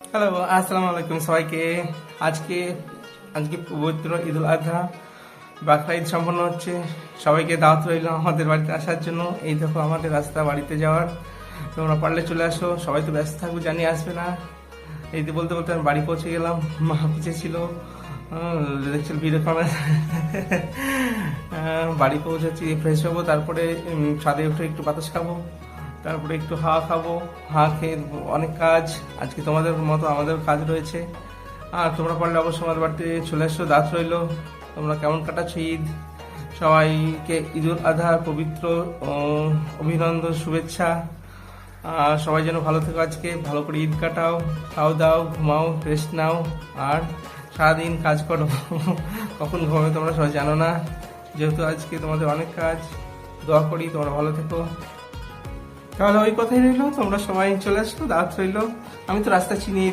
Hello, আসসালামু আলাইকুম সবাইকে। আজকে আজকে পবিত্র ঈদুল আজহা বাকরা ঈদ সম্পন্ন হচ্ছে। সবাইকে দাওয়াত রইল আমাদের বাড়িতে আসার জন্য। এই দেখো আমাদের রাস্তা বাড়িতে যাওয়ার, তোমরা পারলে চলে আসো। সবাই তো ব্যস্ত থাকবে, জানি আসবে না। এই যে বলতে বলতে আমি বাড়ি পৌঁছে গেলাম, মা পিছিয়ে ছিল, দেখছিল ভিডিও করার। বাড়ি পৌঁছেছি, ফ্রেশ হবো, তারপরে ছাদে উঠে একটু বাতাস খাবো, তারপরে একটু হাওয়া খাবো। হাওয়া খেয়ে অনেক কাজ, আজকে তোমাদের মতো আমাদের কাজ রয়েছে। আর তোমরা পারলে অবশ্যই আমাদের বাড়িতে চলে আসো, দাঁত রইলো। তোমরা কেমন কাটাচ্ছ ঈদ? সবাইকে ঈদুল আজহার পবিত্র অভিনন্দন, শুভেচ্ছা। সবাই যেন ভালো থেকো, আজকে ভালো করে ঈদ কাটাও, খাও দাও, ঘুমাও, রেস্ট নাও। আর সারাদিন কাজ করো। কখন ঘুমাবে তোমরা সবাই জানো না, যেহেতু আজকে তোমাদের অনেক কাজ। দোয়া করি তোমরা ভালো থেকো। তাহলে ওই কথাই রইলো, তোমরা সবাই চলে আসলো, দাওয়াত রইলো। আমি তো রাস্তা চিনি।